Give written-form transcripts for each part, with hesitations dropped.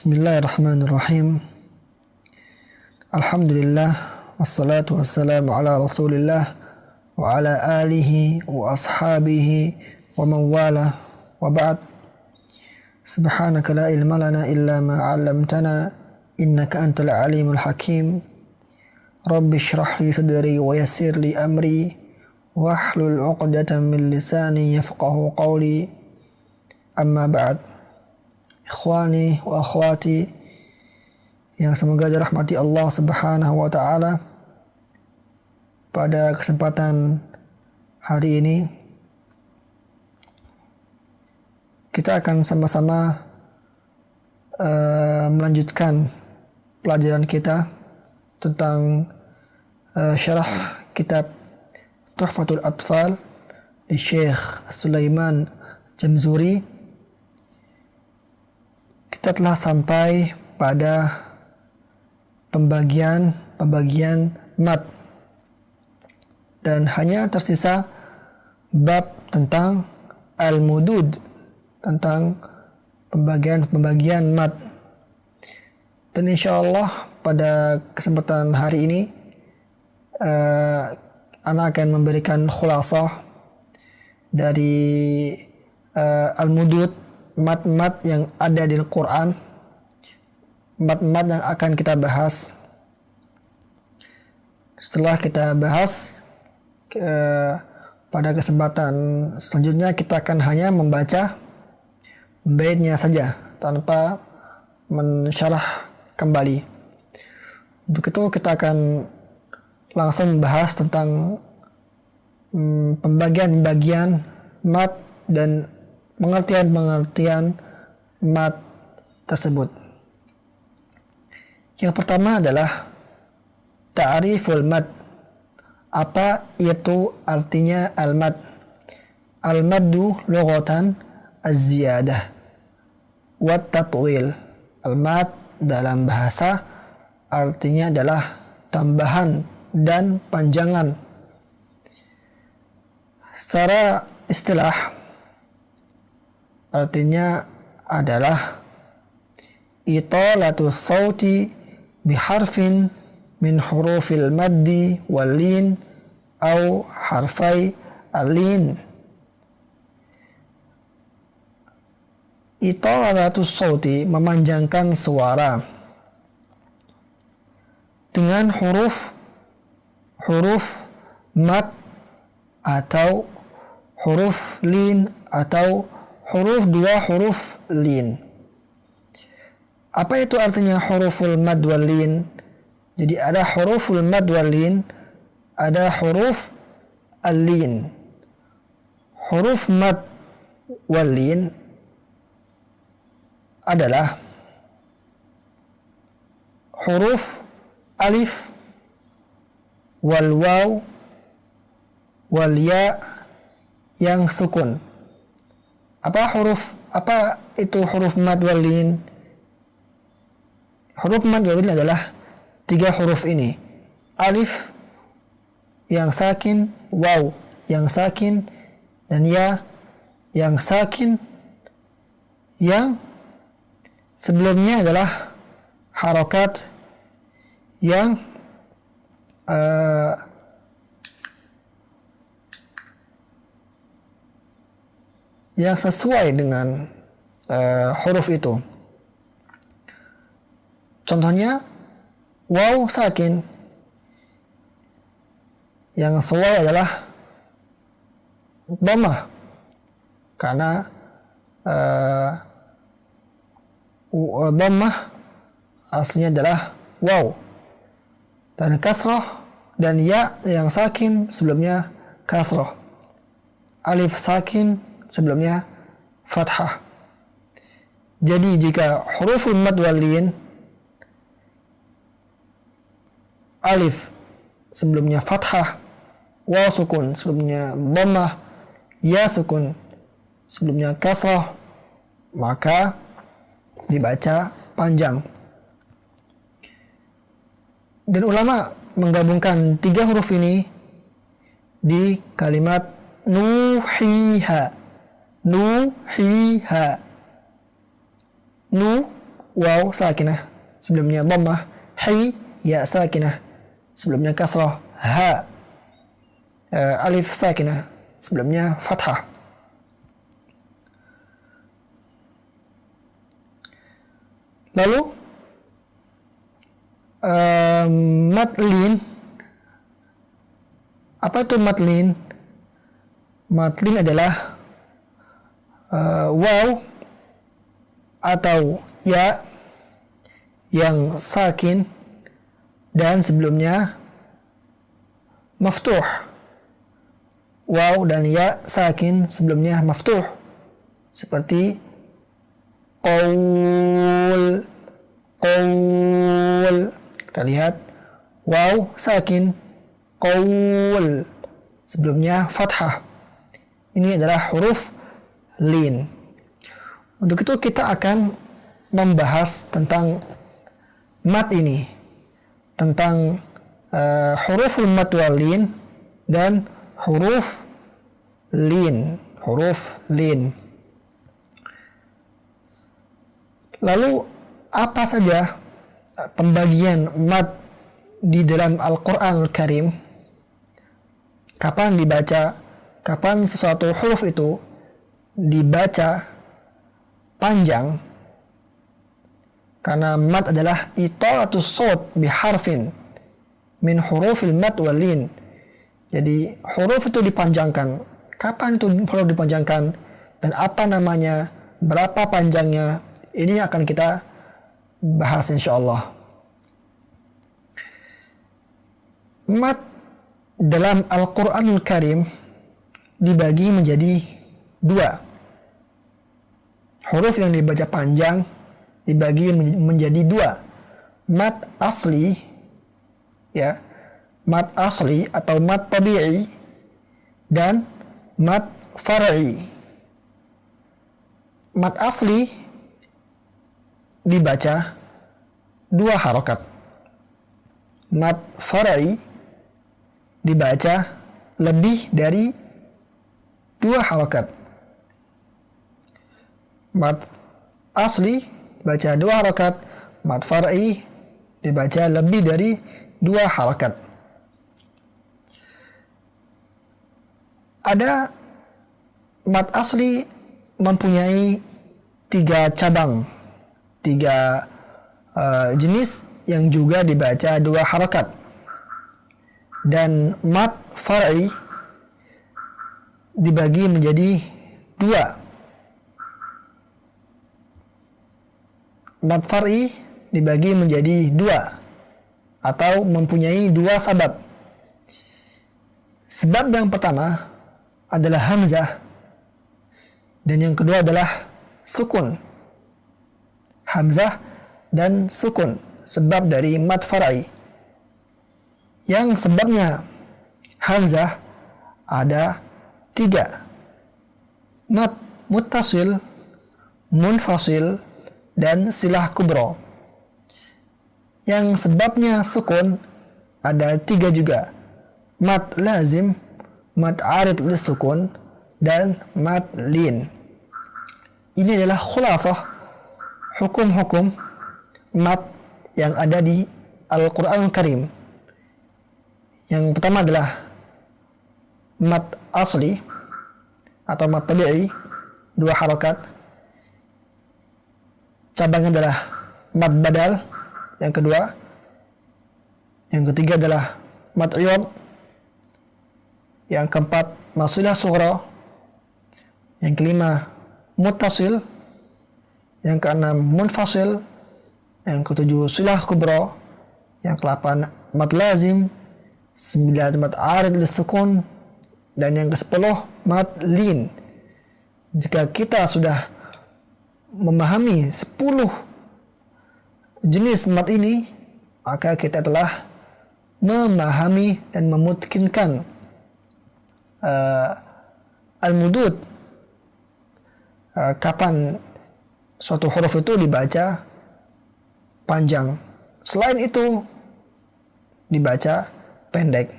Bismillahirrahmanirrahim. Alhamdulillah wassalatu wassalamu ala Rasulillah wa ala alihi wa ashabihi wa man wala wa ba'd. Subhanaka la ilma lana illa ma 'allamtana innaka antal alimul hakim. Rabbi shrah li sadri wa yassir li amri wahlul 'uqdatam min lisani yafqahu qawli. Amma ba'd. Ikhwani wa akhwati yang semoga dirahmati Allah Subhanahu wa taala, pada kesempatan hari ini kita akan sama-sama melanjutkan pelajaran kita tentang syarah kitab Tuhfatul Atfal di Syekh Sulaiman Jamzuri. Kita telah sampai pada pembagian mat dan hanya tersisa bab tentang al-mudud, tentang pembagian mat. Dan insyaallah pada kesempatan hari ini ana akan memberikan khulasah dari al-mudud, mat-mat yang ada di Al-Quran, mat-mat yang akan kita bahas. Setelah kita bahas, pada kesempatan selanjutnya kita akan hanya membaca baitnya saja tanpa mensyarah kembali. Untuk itu kita akan langsung membahas tentang pembagian mat dan pengertian mat tersebut. Yang pertama adalah ta'riful mat. Apa itu artinya al-mad? Al-maddu lughatan az-ziyadah wa tatwil. Al-mad dalam bahasa artinya adalah tambahan dan panjangan. Secara istilah artinya adalah italatus sauti biharfin min hurufil maddi wal lin au harfai al-lin. Italatus sauti memanjangkan suara dengan huruf mad atau huruf lin atau dua huruf lin. Apa itu artinya huruful mad wal lin? Jadi ada huruful mad wal lin, ada huruf al-lin. Huruf mad wal lin adalah huruf alif wal waw wal ya yang sukun. Apa itu huruf mad wal lin? Huruf mad wal lin adalah tiga huruf ini. Alif yang sakin, waw yang sakin, dan ya yang sakin, yang sebelumnya adalah harokat yang sesuai dengan huruf itu. Contohnya waw sakin, yang sesuai adalah dhammah karena dhammah aslinya adalah waw, dan kasrah dan ya yang sakin sebelumnya kasrah, alif sakin sebelumnya fathah. Jadi jika huruful mad wal lin, alif sebelumnya fathah, waw sukun sebelumnya dhammah, ya sukun sebelumnya kasrah, maka dibaca panjang. Dan ulama menggabungkan tiga huruf ini di kalimat nuhiha. Nu waw sakinah, sebelumnya dhammah. Hi, ya sakinah, sebelumnya kasrah. Ha, alif sakinah, sebelumnya fathah. Lalu mad lin. Apa itu mad lin? Mad lin adalah waw atau ya yang sakin dan sebelumnya maftuh. Waw dan ya sakin sebelumnya maftuh. Seperti qaul, qaul. Kita lihat waw sakin, qaul, sebelumnya fathah. Ini adalah huruf lin. Untuk itu kita akan membahas tentang mad ini, tentang huruf mad wal lin dan huruf lin, Lalu apa saja pembagian mad di dalam Al-Quran Al-Karim? Kapan dibaca, kapan sesuatu huruf itu dibaca panjang? Karena mad adalah italatus shawt biharfin min hurufil mad wal lin. Jadi huruf itu dipanjangkan. Kapan itu huruf dipanjangkan dan apa namanya, berapa panjangnya? Ini akan kita bahas insyaallah. Mad dalam Al-Quranul Karim dibagi menjadi dua. Huruf yang dibaca panjang dibagi menjadi dua. Mad asli, ya, mad asli atau mad tabi'i, dan mad far'i. Mad asli dibaca dua harokat. Mad far'i dibaca lebih dari dua harokat. Mad asli baca dua harokat, mad far'i dibaca lebih dari dua harokat. Ada mad asli mempunyai tiga cabang, tiga jenis yang juga dibaca dua harokat. Dan mad far'i dibagi menjadi dua. Mad far'i dibagi menjadi dua atau mempunyai dua sabab. Sebab yang pertama adalah hamzah dan yang kedua adalah sukun. Hamzah dan sukun sebab dari mad far'i. Yang sebabnya hamzah ada tiga: mad muttasil, munfasil, dan silah kubro. Yang sebabnya sukun ada tiga juga: mad lazim, mad arid lisukun, dan mad lin. Ini adalah khulasah hukum-hukum mad yang ada di Al-Quran Al-Karim. Yang pertama adalah mad asli atau mad tabi'i, dua harokat. Cabangnya adalah mad badal, yang kedua. Yang ketiga adalah mad iwad. Yang keempat masilah sughra. Yang kelima muttasil. Yang keenam munfasil. Yang ketujuh silah kubra. Yang ke-8 mad lazim. 9 mad arid lisukun. Dan yang ke-10 mad lin. Jika kita sudah memahami 10 jenis mad ini, maka kita telah memahami dan memungkinkan al-mudud, kapan suatu huruf itu dibaca panjang. Selain itu dibaca pendek.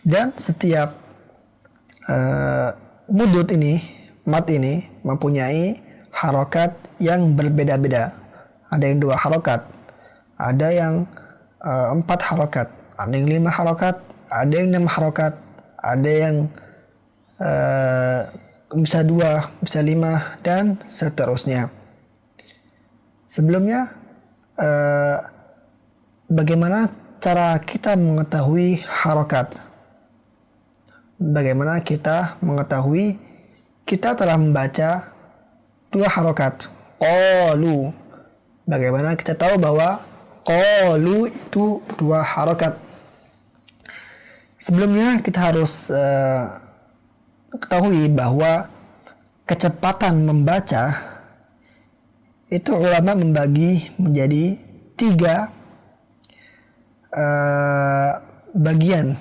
Dan setiap mudud ini, mat ini mempunyai harokat yang berbeda-beda. Ada yang 2 harokat, ada yang 4 harokat, ada yang 5 harokat, ada yang 6 harokat, ada yang bisa 2, bisa 5, dan seterusnya. Sebelumnya, bagaimana cara kita mengetahui harokat? Bagaimana kita mengetahui kita telah membaca 2 harokat? Qalu. Bagaimana kita tahu bahwa qalu itu 2 harokat? Sebelumnya kita harus ketahui bahwa kecepatan membaca itu ulama membagi menjadi 3 bagian,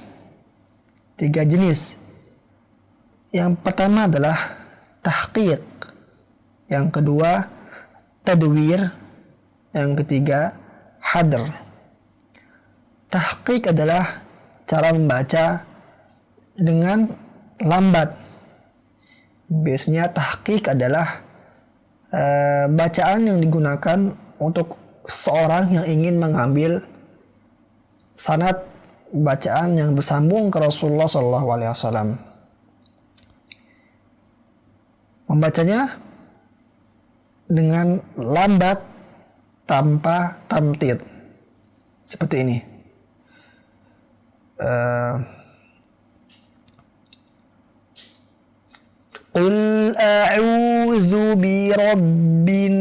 3 jenis. Yang pertama adalah tahqiq, yang kedua tadwir, yang ketiga hadr. Tahqiq adalah cara membaca dengan lambat. Biasanya tahqiq adalah bacaan yang digunakan untuk seorang yang ingin mengambil sanad bacaan yang bersambung ke Rasulullah SAW. Membacanya dengan lambat tanpa tamtid, seperti ini. Qul a'udzu birabbin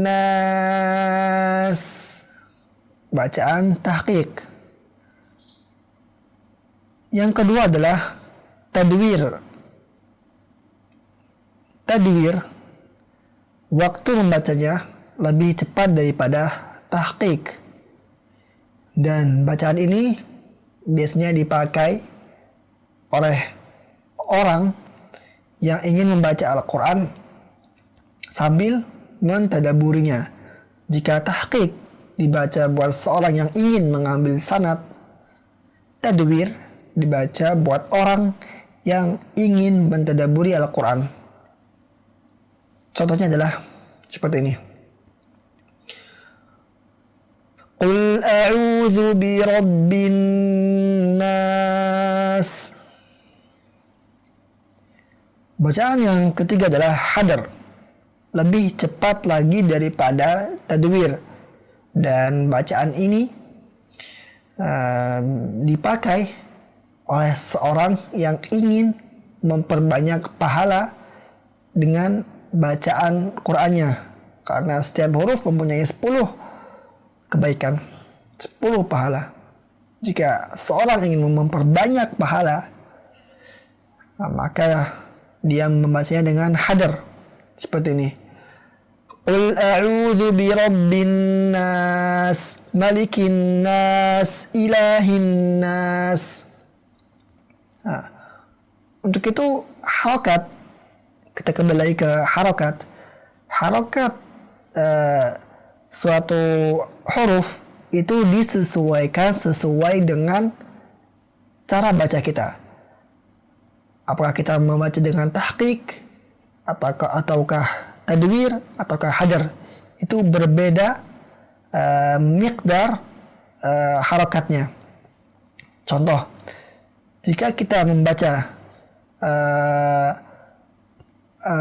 nas. Bacaan tahqiq. Yang kedua adalah tadwir. Tadwir, waktu membacanya lebih cepat daripada tahqiq. Dan bacaan ini biasanya dipakai oleh orang yang ingin membaca Al-Quran sambil mentadaburinya. Jika tahqiq dibaca buat seorang yang ingin mengambil sanad, tadwir dibaca buat orang yang ingin mentadaburi Al-Quran. Contohnya adalah seperti ini. Qul a'udzu birabbin nas. Bacaan yang ketiga adalah hadr, lebih cepat lagi daripada tadwir, dan bacaan ini dipakai oleh seorang yang ingin memperbanyak pahala dengan bacaan Qur'annya, karena setiap huruf mempunyai 10 kebaikan, 10 pahala. Jika seorang ingin memperbanyak pahala, maka dia membacanya dengan hadr seperti ini. Qul a'udzu birabbin nas, malikin nas, ilahin nas. Nah, untuk itu harokat, kita kembali ke harokat. Harokat suatu huruf itu disesuaikan sesuai dengan cara baca kita. Apakah kita membaca dengan tahqiq ataukah tadwir ataukah hadr, itu berbeda miqdar harokatnya. Contoh, jika kita membaca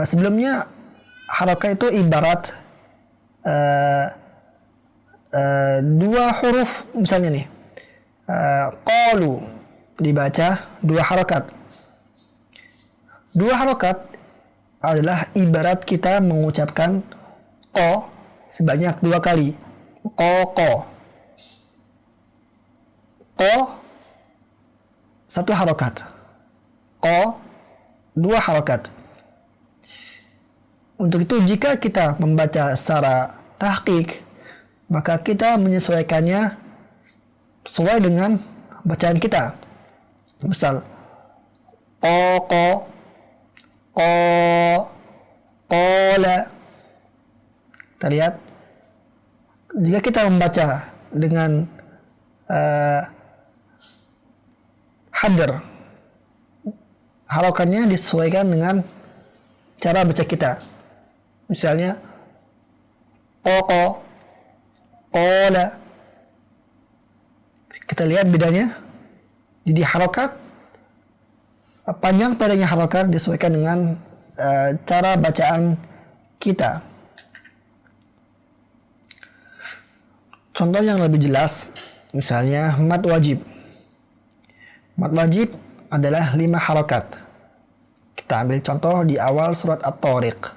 sebelumnya, harokat itu ibarat 2 huruf, misalnya nih, qalu dibaca 2 harokat. 2 harokat adalah ibarat kita mengucapkan ko sebanyak 2 kali. Ko. Ko 1 harokat. Ko 2 harokat. Untuk itu jika kita membaca secara tahqiq, maka kita menyesuaikannya sesuai dengan bacaan kita. Misal ko, qola. Kita lihat, jika kita membaca dengan hadr harokatnya disesuaikan dengan cara baca kita. Misalnya qoko, qola. Kita lihat bedanya. Jadi harokat, panjang pendeknya harokat disesuaikan dengan cara bacaan kita. Contoh yang lebih jelas, misalnya mad wajib. Mad wajib adalah 5 harokat. Kita ambil contoh di awal surat At-Tariq.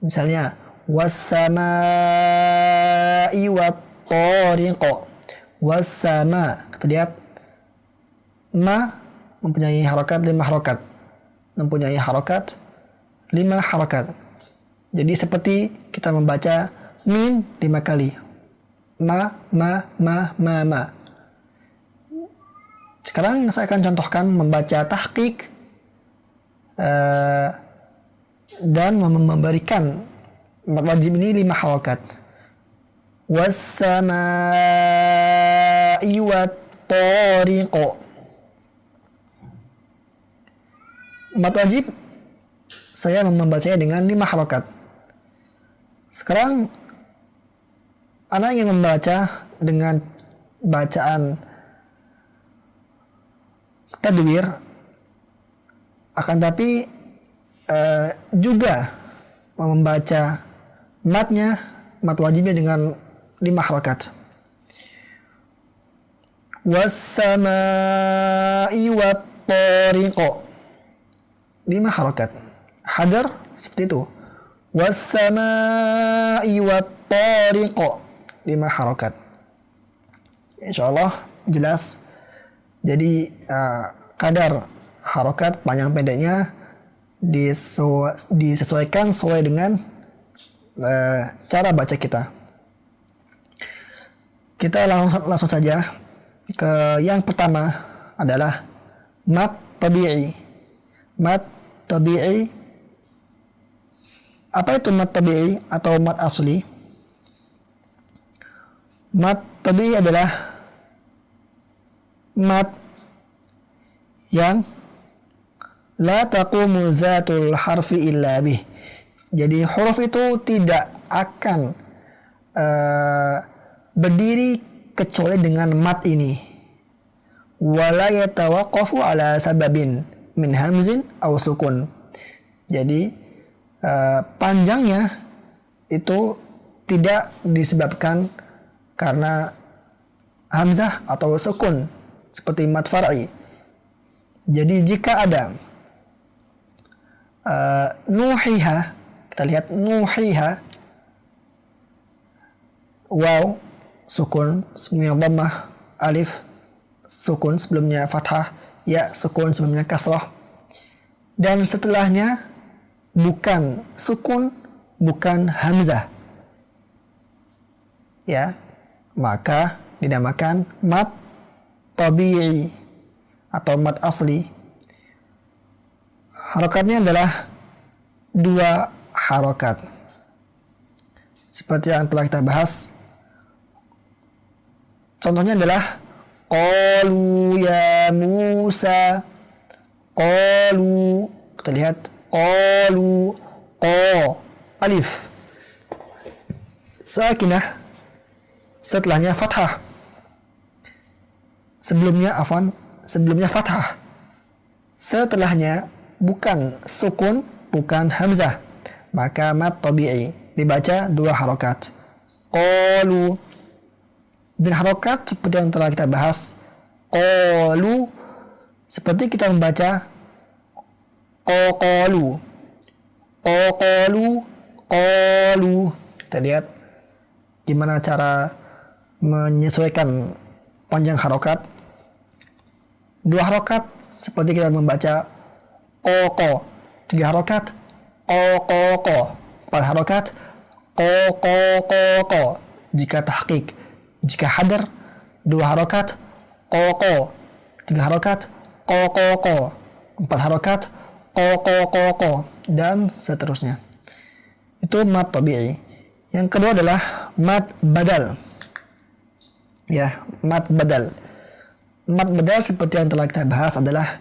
Misalnya, was-samaa'i wat-tariq. Was-sama. Kita lihat, ma mempunyai harokat 5 harokat. Mempunyai harokat 5 harokat. Jadi seperti kita membaca mim 5 kali. Ma. Sekarang saya akan contohkan membaca tahqiq dan memberikan mad wajib ini 5 harokat. Was-samaa'i wat-tariq. Mad wajib saya membacanya dengan 5 harokat. Sekarang Anda ingin membaca dengan bacaan tadwir, akan tapi juga membaca matnya, mat wajibnya dengan 5 harokat. Was-samaa'i wat-tariq. 5 harokat. Hadar seperti itu. Was-samaa'i wat-tariq. 5 harokat. Insyaallah jelas. Jadi kadar harokat panjang pendeknya disesuaikan sesuai dengan cara baca kita. Kita langsung saja ke yang pertama adalah mad tabi'i. Mad tabi'i. Apa itu mad tabi'i atau mad asli? Mad tabi'i adalah mad yang la taqumu zatul harfi illa bih. Jadi huruf itu tidak akan berdiri kecuali dengan mad ini. Wala yatawaqqafu ala sababin min hamzin aw sukun. Jadi panjangnya itu tidak disebabkan karena hamzah atau sukun seperti mad far'i. Jadi jika ada nuhiha, kita lihat nuhiha, waw sukun sebelumnya dhammah, alif sukun sebelumnya fathah, ya sukun sebelumnya kasrah, dan setelahnya bukan sukun, bukan hamzah, ya, maka dinamakan mad tabi'i atau mad asli. Harokatnya adalah 2 harokat. Seperti yang telah kita bahas. Contohnya adalah qalu ya Musa. Qalu, kita lihat qalu, alif sakinah, setelahnya fathah. Sebelumnya fathah. Setelahnya bukan sukun, bukan hamzah. Maka mad tabi'i dibaca 2 harokat. Qalu. Dan harokat seperti yang telah kita bahas. Qalu seperti kita membaca qalu. Qalu. Kita lihat gimana cara menyesuaikan panjang harokat. 2 harokat seperti kita membaca qoko. 3 harokat qoko. 4 harokat qoko. Jika tahqiq. Jika hadar 2 harokat qoko. 3 harokat qoko. 4 harokat qoko, dan seterusnya. Itu mad tabi'i. Yang kedua adalah mad badal. Ya, mad badal. Mad badal seperti yang telah kita bahas adalah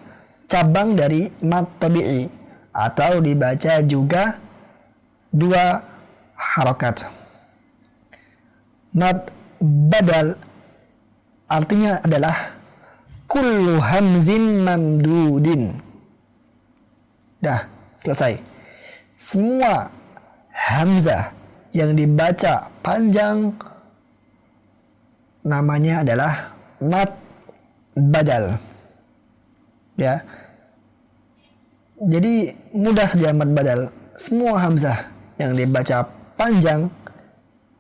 cabang dari mad tabi'i atau dibaca juga dua harokat. Mad badal artinya adalah kullu hamzin mamdudin. Dah, selesai. Semua hamzah yang dibaca panjang namanya adalah mad badal. Ya. Jadi mudah saja mad badal. Semua hamzah yang dibaca panjang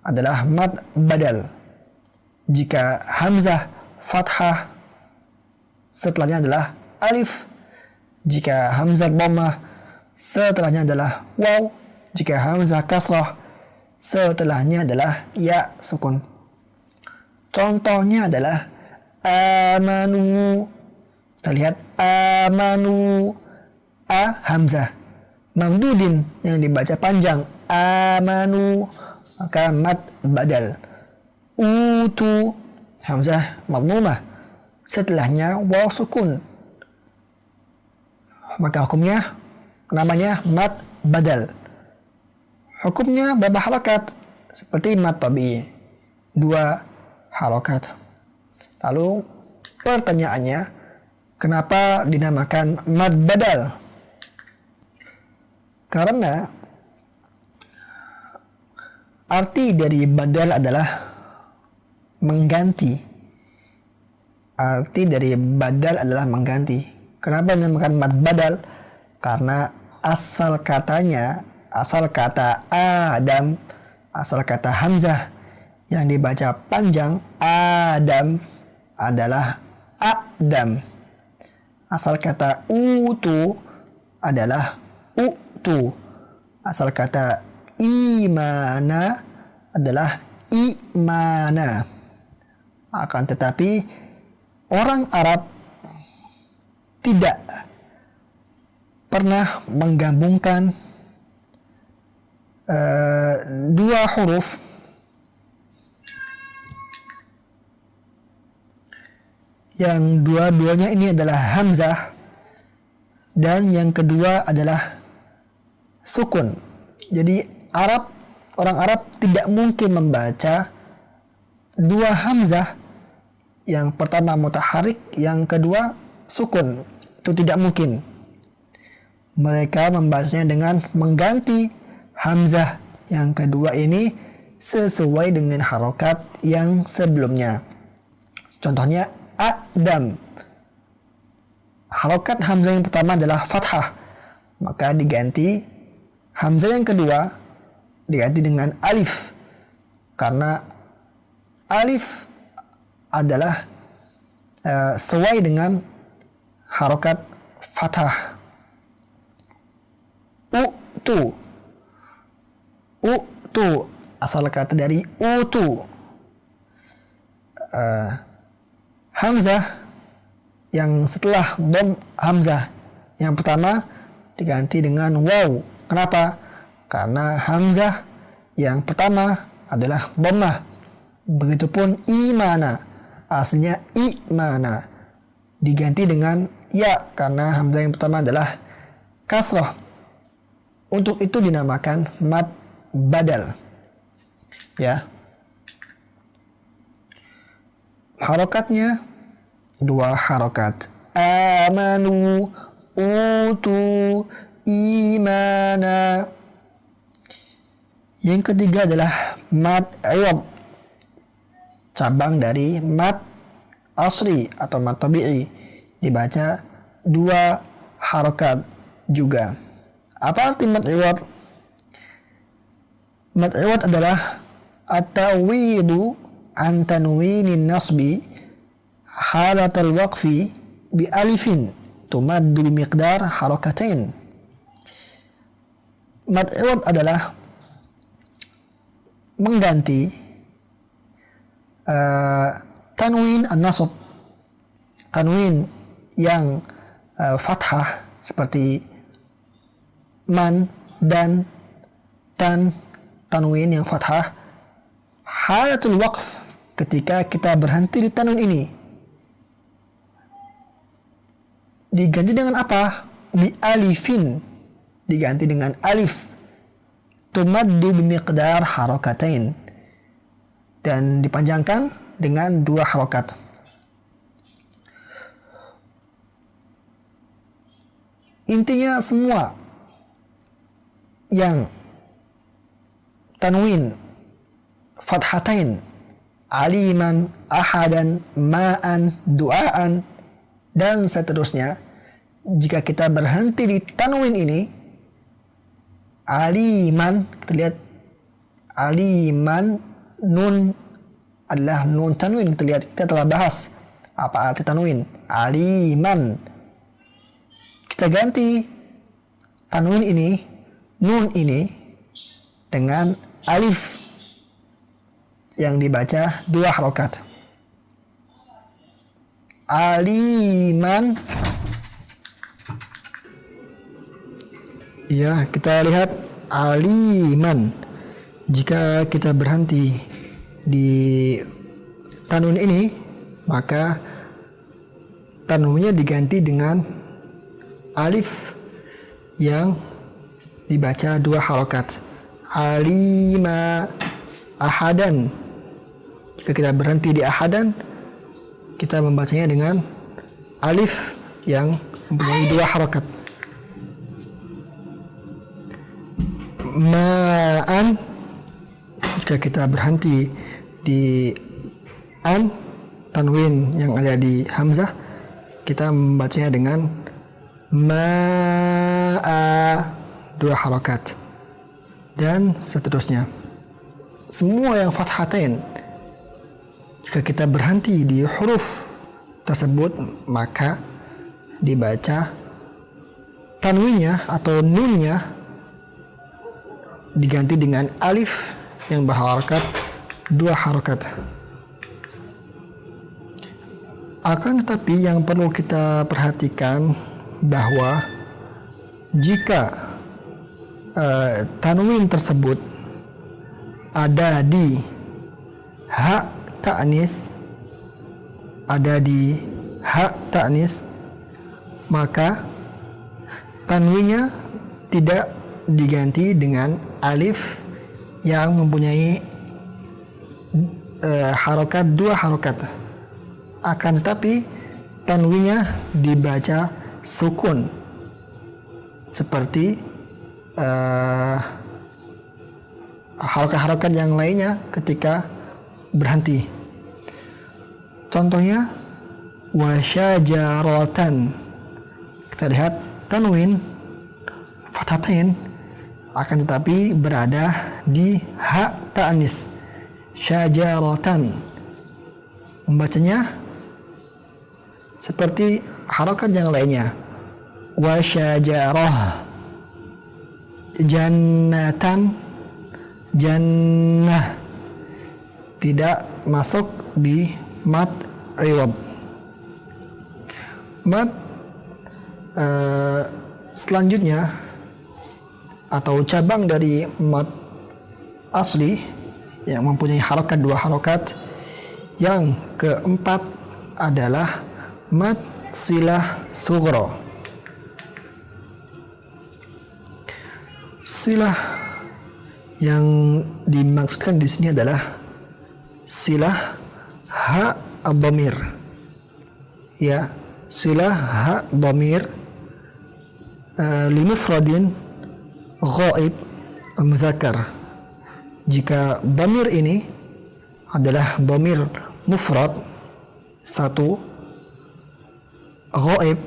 adalah mad badal. Jika hamzah fathah setelahnya adalah alif. Jika hamzah dhammah setelahnya adalah waw. Jika hamzah kasrah setelahnya adalah ya sukun. Contohnya adalah amanu. Kita lihat amanu, a hamzah mamdudin yang dibaca panjang, amanu, maka mad badal. Utu hamzah madmumah setelahnya waw sukun, maka hukumnya namanya mad badal. Hukumnya berapa harakat? Seperti mad tabi'i, dua harakat. Lalu pertanyaannya, kenapa dinamakan mad badal? Karena arti dari badal adalah mengganti. Arti dari badal adalah mengganti. Kenapa dinamakan mad badal? Karena asal katanya, asal kata Adam, asal kata hamzah yang dibaca panjang Adam adalah Adam. Asal kata utu adalah utu. Asal kata imana adalah imana. Akan tetapi orang Arab tidak pernah menggabungkan dua huruf yang dua-duanya ini adalah hamzah dan yang kedua adalah sukun. Jadi orang Arab tidak mungkin membaca dua hamzah, yang pertama mutaharik, yang kedua sukun. Itu tidak mungkin. Mereka membacanya dengan mengganti hamzah yang kedua ini sesuai dengan harokat yang sebelumnya. Contohnya Adam. Harokat hamzah yang pertama adalah fathah, maka diganti hamzah yang kedua diganti dengan alif, karena alif adalah sesuai dengan harokat fathah. Utu, utu asal kata dari utu. Hamzah yang setelah dom hamzah yang pertama diganti dengan waw. Kenapa? Karena hamzah yang pertama adalah dhammah. Begitupun imana, aslinya imana, diganti dengan ya karena hamzah yang pertama adalah kasrah. Untuk itu dinamakan mad badal. Ya. Harokatnya dua harokat. Amanu, utu, imana. Yang ketiga adalah mad iwad, cabang dari mad asri atau mad tabi'i, dibaca dua harokat juga. Apa arti mad iwad? Mad iwad adalah at-ta'widu an tanwinin nasbi halatal waqfi bi alifin tumaddu bi miqdar harakatain. Mad iwad adalah mengganti tanwin an-nasb, tanwin yang fathah seperti man dan tan, tanwin yang fathah halatul waqf, ketika kita berhenti di tanwin ini. diganti dengan apa? Bi alifin, diganti dengan alif. Tumaddu bimiqdar harakatain, dan dipanjangkan dengan 2 harokat. Intinya semua yang tanwin fathatain, aliman, ahadan, ma'an, du'aan, dan seterusnya, jika kita berhenti di tanwin ini, aliman, kita lihat aliman, nun adalah nun tanwin. Kita lihat, kita telah bahas apa arti tanwin. Aliman, kita ganti tanwin ini, nun ini, dengan alif yang dibaca 2 harokat. Aliman. Ya, kita lihat aliman. Jika kita berhenti di tanwin ini, maka tanwinnya diganti dengan alif yang dibaca 2 harokat. Alima, ahadan. Jika kita berhenti di ahadan, kita membacanya dengan alif yang mempunyai 2 harokat. Ma'an, jika kita berhenti di an, tanwin yang ada di hamzah, kita membacanya dengan ma'a, 2 harokat, dan seterusnya. Semua yang fathatain, jika kita berhenti di huruf tersebut, maka dibaca tanwinnya atau nunnya diganti dengan alif yang berharokat 2 harokat. Akan tetapi yang perlu kita perhatikan bahwa jika tanwin tersebut ada di hak ta'nis, maka tanwinnya tidak diganti dengan alif yang mempunyai harokat 2 harokat. Akan tetapi tanwinnya dibaca sukun seperti harokat-harokat yang lainnya ketika berhenti. Contohnya wasyajaratan, kita lihat tanwin fathatain akan tetapi berada di hak ta'nis, syajaratan. Membacanya seperti harokat yang lainnya. Wasyajarah, jannatan, jannah, tidak masuk di mat iwab. Mat selanjutnya atau cabang dari mat asli yang mempunyai harokat 2 harokat, yang keempat adalah mat silah sughra. Silah yang dimaksudkan di sini adalah silah ha ad-dhamir. Ya, silah ha dhamir li mufradin ghaib al-mudzakkar. Jika dhamir ini adalah dhamir mufrad satu, ghaib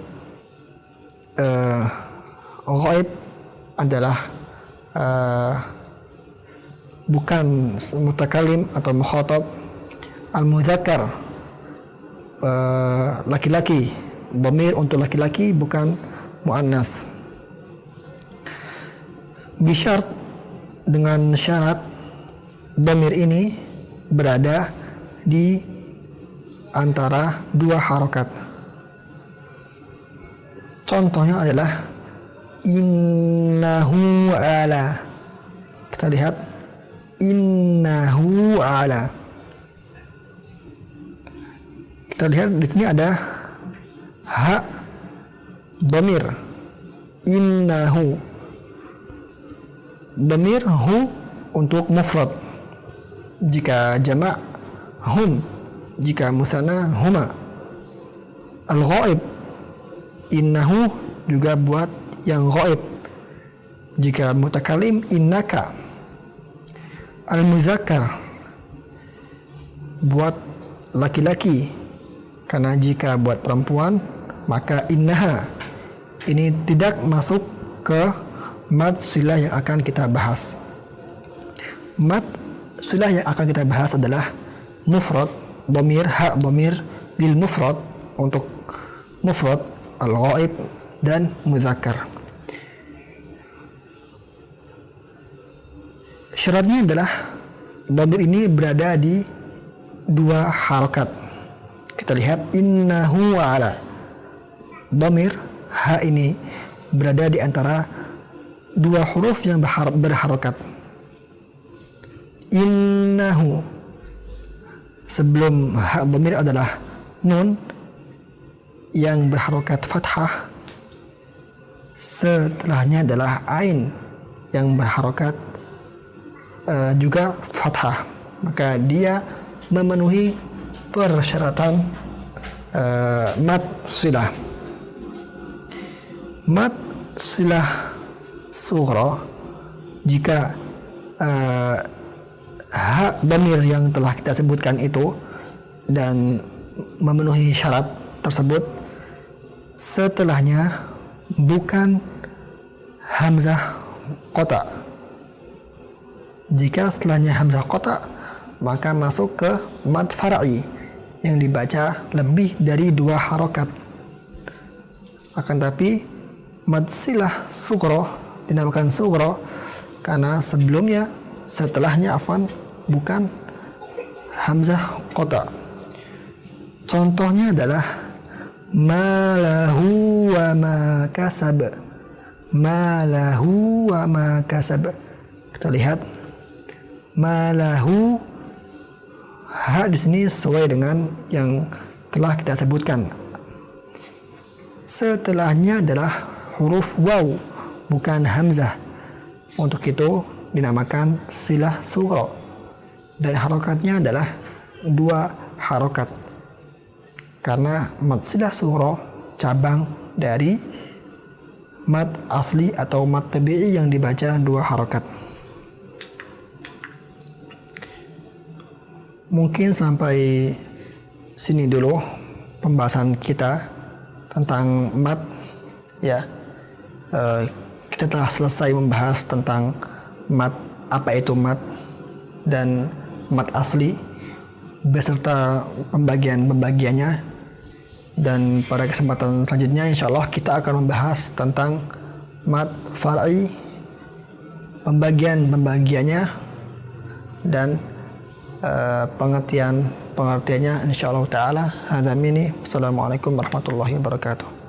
ghaib adalah bukan mutakalim atau mukhatab, al-mudzakkar laki-laki, dhamir untuk laki-laki bukan muannats. Bisyarat, dengan syarat dhamir ini berada di antara 2 harokat. Contohnya adalah innahu ala. Kita lihat innahu ala. Kita lihat di sini ada ha Dhamir innahu. Dhamir hu untuk mufrad. Jika jamak hum, jika musanna huma. Al-ghaib innahu juga buat yang ghaib. Jika mutakalim innaka. Al-muzakkar buat laki-laki, karena jika buat perempuan maka innaha. Ini tidak masuk ke mad silah yang akan kita bahas. Mad silah yang akan kita bahas adalah mufrad, dhamir, ha dhamir lil mufrad untuk mufrad, al-ghaib dan muzakkar. Syaratnya adalah dhamir ini berada di dua harokat. Kita lihat innahu wa ala. Dhamir ha ini berada di antara dua huruf yang berharokat. Innahu. Sebelum ha dhamir adalah nun yang berharokat fathah. Setelahnya adalah ain yang berharokat juga fathah. Maka dia memenuhi persyaratan mad silah. Mad silah sughra jika ha dhamir yang telah kita sebutkan itu dan memenuhi syarat tersebut, setelahnya bukan hamzah qata. Jika setelahnya hamzah qata, maka masuk ke mad far'i yang dibaca lebih dari dua harokat. Akan tapi mad silah sughra dinamakan sughra karena sebelumnya, setelahnya bukan hamzah qata. Contohnya adalah ma lahu wa ma kasab. Ma lahu wa ma kasab. Kita lihat ma lahu, ha di sini sesuai dengan yang telah kita sebutkan. Setelahnya adalah huruf waw, bukan hamzah. Untuk itu dinamakan silah sughra. Dan harokatnya adalah dua harokat. Karena mad silah sughra cabang dari mad asli atau mad tabi'i yang dibaca dua harokat. Mungkin sampai sini dulu pembahasan kita tentang mad, ya. Kita telah selesai membahas tentang mad, apa itu mad dan mad asli beserta pembagiannya. Dan pada kesempatan selanjutnya insya Allah kita akan membahas tentang mad far'i, pembagiannya dan pengertiannya insyaallah taala. Hadza minni. Assalamualaikum warahmatullahi wabarakatuh.